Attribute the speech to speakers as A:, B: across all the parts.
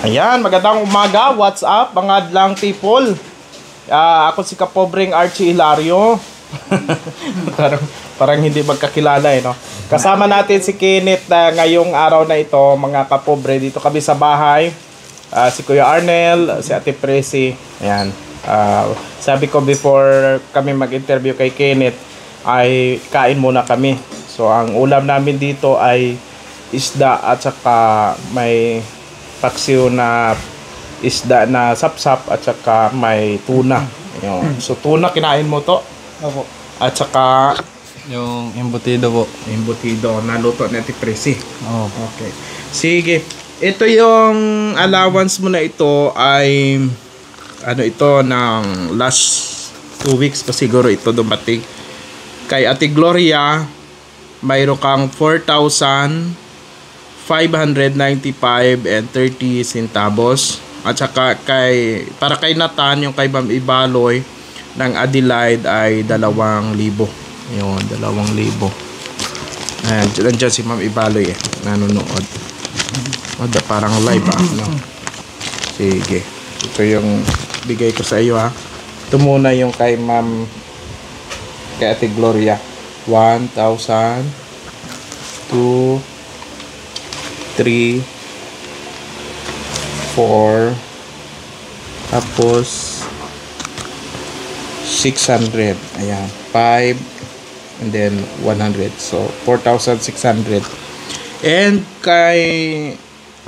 A: Ayan, magandang umaga. What's up, mga adlang people? Ako si Kapobreng Archie Hilario. parang hindi magkakilala no? Kasama natin si Kenneth ngayong araw na ito, mga kapobre. Dito kami sa bahay. Si Kuya Arnel, si Ate Presi. Ayan. Sabi ko before kami mag-interview kay Kenneth ay kain muna kami. So ang ulam namin dito ay isda at saka may paksiw na isda na sapsap at saka may tuna. Ayun. So tuna kinain mo to?
B: Opo.
A: At saka
B: Yung embutido po.
A: embutido na luto ni Ate Presi.
B: Opo.
A: Okay. Sige. Ito yung allowance mo na ito ay ano ito ng last 2 weeks pa siguro ito dumating. Kay Ate Gloria mayroon kang 4,595 and 30 centavos. At saka para kay Nathan, yung kay Ma'am Ibaloy ng Adelaide ay 2,000. Yun, 2,000. Ayan, nandiyan si Ma'am Ibaloy nanonood. Parang live no? Sige. Ito yung bigay ko sa iyo Ito muna yung kay Ate Gloria. 1,000 2 3 4 tapos 600. Ayan, 5 and then 100. So 4,600. And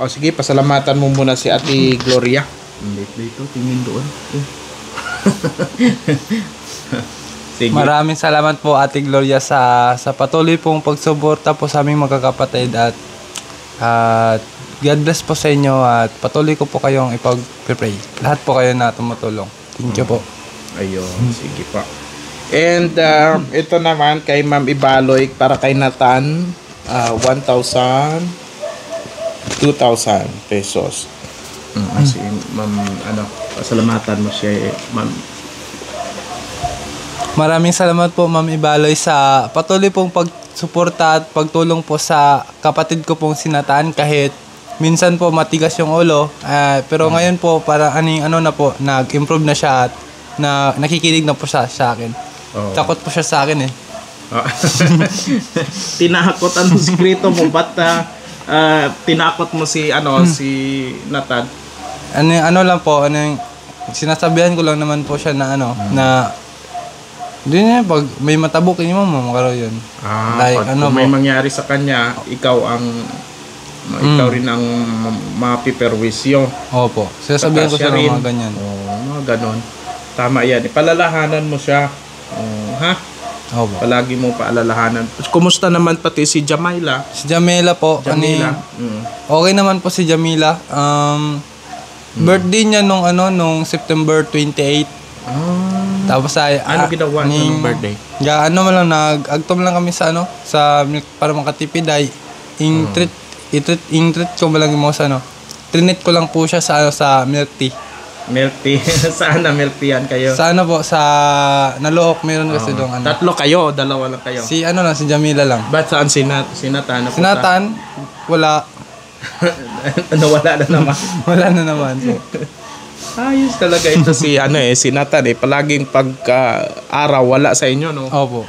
A: sige, pasalamatan mo muna si Ate Gloria. Dito, tingin doon. Sige.
B: Maraming salamat po Ate Gloria sa patuloy pong pagsuporta po sa aming magkakapatid at God bless po sa inyo at patuloy ko po kayong ipag-pray. Lahat po kayo na tumutulong. Thank you po.
A: Ayun, sige pa. And ito naman kay Ma'am Ibaloy para kay Nathan, 1,000 2,000 pesos. Kasi Ma'am pasalamatan mo siya Ma'am.
B: Maraming salamat po Ma'am Ibaloy sa patuloy pong pagsuporta at pagtulong po sa kapatid ko pong sinataan kahit minsan po matigas yung ulo. Pero ngayon po para na po, nag-improve na siya at nakikinig na po siya sa akin. Oh. Takot po siya sa akin
A: Tinakot sikreto mo ba't tinakot mo si si Nathan?
B: Lang po, sinasabihan ko lang naman po siya na na hindi niya pag may matabok ni mama makaro yun.
A: Like, pag may mangyari sa kanya, ikaw rin ang mapiperwisyo.
B: Opo. Sinasabihan ko siya ng mga ganyan.
A: Mga ganon. Tama yan. Palalahanan mo siya. Ha?
B: Opo.
A: Palagi mo paalalahanan. Kumusta naman pati si Jamila?
B: Si Jamila po. Okay naman po si Jamila. Birthday niya nung September 28. Tapos
A: ano ginawa niya nung birthday?
B: Nag-agtom lang kami sa milk para makatipid ay treat ko lang mo sa Trinit ko lang po siya sa milk tea.
A: Milk tea? Saan na milk tea yan kayo?
B: Sa po, sa Nalook, meron kasi doon
A: Tatlo kayo, dalawa lang kayo?
B: Si si Jamila lang.
A: Ba't saan si Nathan?
B: Si Nathan, wala.
A: Wala na naman.
B: Wala na naman.
A: Ayos talaga ito si Nathan palaging pagka-araw wala sa inyo no?
B: Opo.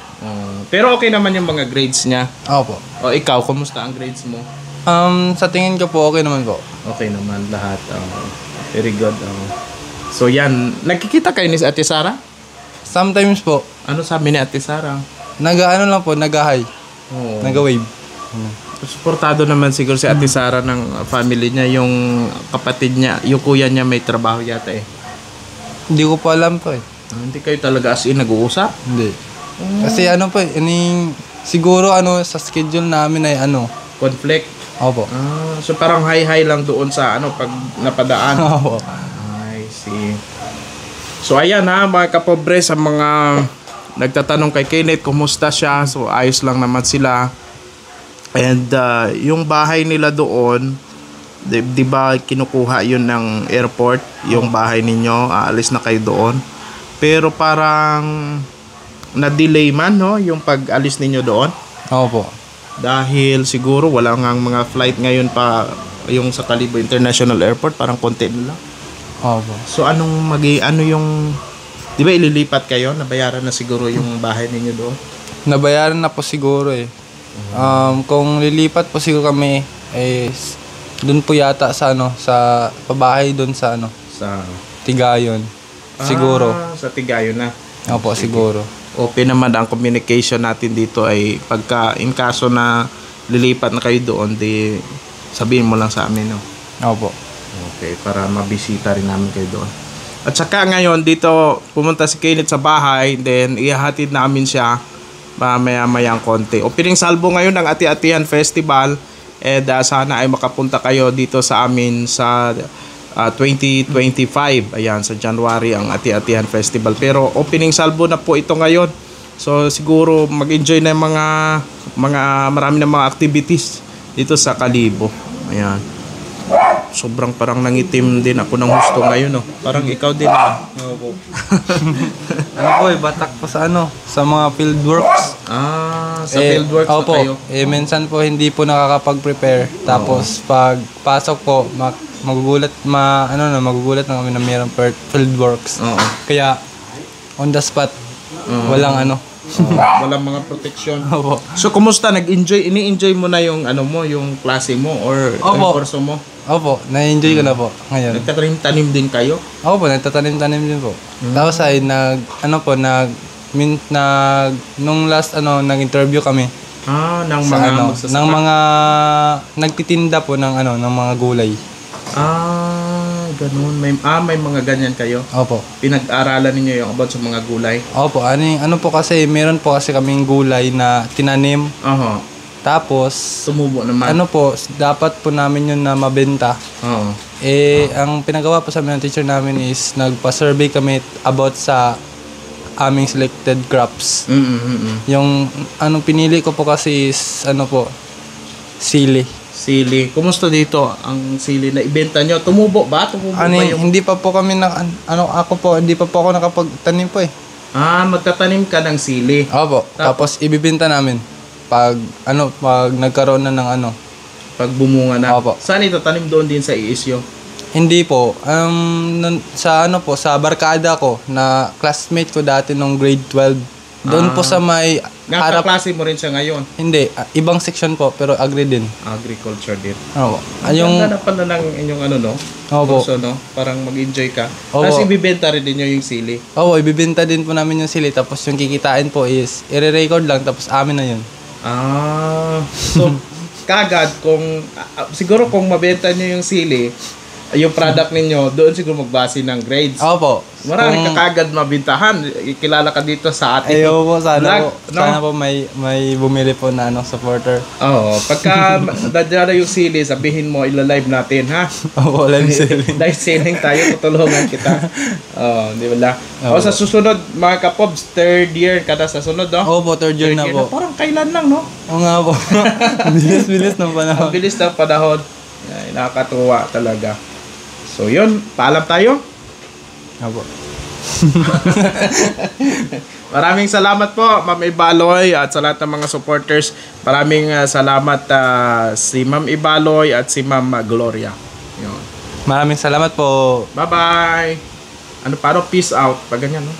A: Pero okay naman yung mga grades niya.
B: Opo.
A: O ikaw, kumusta ang grades mo?
B: Sa tingin ko po okay naman po.
A: Okay naman lahat. Very good. So yan, nagkikita kayo ni Ate Sara?
B: Sometimes po.
A: Ano sabi ni Ate Sara?
B: Lang po, nag-hi. Nag-wave.
A: Suportado naman siguro si Ate Sara ng family niya, yung kapatid niya, yung kuya niya may trabaho yata
B: Hindi ko pa alam po
A: Hindi kayo talaga as in nag-uusap?
B: Hindi. Kasi po siguro sa schedule namin ay
A: conflict?
B: Opo.
A: So parang high lang doon sa pag napadaan?
B: Opo.
A: I see. So ayan mga kapobre, sa mga nagtatanong kay Kenneth kumusta siya, so ayos lang naman sila. And yung bahay nila doon, di ba kinukuha yun ng airport, yung bahay ninyo, aalis na kayo doon. Pero parang na-delay man yung pag-alis ninyo doon.
B: Opo.
A: Dahil siguro wala ngang mga flight ngayon pa Yung sa Kalibo International Airport, parang konti na lang.
B: Opo.
A: So ano yung, di ba ililipat kayo? Nabayaran na siguro yung bahay ninyo doon?
B: Nabayaran na po siguro eh. Kung lilipat po siguro kami, doon po yata sa sa pabahay doon sa
A: Sa
B: Tigayon. Siguro.
A: Sa Tigayon na.
B: Opo, siguro.
A: Open naman ang communication natin dito ay pagka in kaso na lilipat na kayo doon, di sabihin mo lang sa amin, no?
B: Opo.
A: Okay, para mabisita rin namin kayo doon. At saka ngayon dito pumunta si Kenneth sa bahay, then ihahatid namin siya maya-mayang konti. Opening salvo ngayon ng Ati-Atihan Festival, and sana ay makapunta kayo dito sa amin sa 2025. Ayan, sa January ang Ati-Atihan Festival. Pero opening salvo na po ito ngayon. So siguro mag-enjoy na yung marami na mga activities dito sa Kalibo. Ayan. Sobrang parang nangitim din ako ng husto ngayon, no. Parang ikaw din.
B: Opo. Po batak po sa sa mga fieldworks.
A: Sa fieldworks na
B: opo,
A: kayo.
B: Minsan po hindi po nakakapag-prepare. Tapos pag pasok po, magugulat magugulat na kami na mayroong fieldworks. Kaya on the spot, walang
A: Walang mga protection.
B: Opo.
A: So kumusta, ini-enjoy mo na yung yung klase mo or yung kurso mo?
B: Opo, na-enjoy ko na po ngayon.
A: Nagtatanim-tanim din kayo?
B: Opo, nagtatanim-tanim din po. Tapos ay nung last nag-interview kami.
A: Ng
B: sa
A: mga
B: ng mga nagtitinda po ng ng mga gulay.
A: Ganun. May mga ganyan kayo?
B: Opo.
A: Pinag-aralan niyo yung about sa mga gulay?
B: Opo, po kasi, meron po kasi kaming gulay na tinanim. Tapos,
A: tumubo naman.
B: Dapat po namin yun na mabenta. Ang pinagawa po sa amin ng teacher namin is nagpa-survey kami about sa aming selected crops. Yung pinili ko po kasi is sili.
A: Sili. Kumusta dito ang sili na ibenta nyo? Tumubo ba? Tumubo ba yung...
B: Hindi pa po kami hindi pa po ako nakapagtanim po eh.
A: Magtatanim ka ng sili.
B: Opo. Tapos ibibenta namin pag nagkaroon na ng
A: pag bumunga na.
B: Opo.
A: Saan ito? Tanim doon din sa Iisyo?
B: Hindi po. Sa sa barkada ko na classmate ko dati nung grade 12. Doon po sa may harap.
A: Nakaklase mo rin siya ngayon?
B: Hindi. Ibang section po, pero agri din.
A: Agriculture din.
B: Opo.
A: Ang ganda na pala ng inyong
B: Opo.
A: kurso, no? Parang mag-enjoy ka.
B: Opo.
A: Tapos ibibenta rin din nyo yung sili.
B: Opo, ibibenta din po namin yung sili. Tapos yung kikitain po is, i-record lang, tapos amin na yun.
A: So, kagad, siguro kung mabenta nyo yung sili, yung product ninyo, doon siguro magbase ng grades.
B: Opo.
A: Maraming kakagad mabintahan. Kilala ka dito sa ating
B: po, sana
A: vlog,
B: po. Sana po may bumili po na supporter.
A: Pagka dadala yung sili, sabihin mo, ila-live natin, ha?
B: Opo, live selling.
A: Live selling tayo, tutulungan kita. Di ba? Sa susunod, mga kapobs, third year kada sa sunod, no?
B: Opo, third year na po.
A: Parang kailan lang, no?
B: Oo nga po. Bilis-bilis ng panahon.
A: Ang bilis ng panahon. Nakakatuwa talaga. So yun, paalam tayo.
B: Opo.
A: Maraming salamat po, Ma'am Ibaloy, at sa lahat ng mga supporters. Maraming salamat si Ma'am Ibaloy at si Ma'am Gloria. Yun.
B: Maraming salamat po.
A: Bye-bye. Paano peace out? Pag ganyan, no?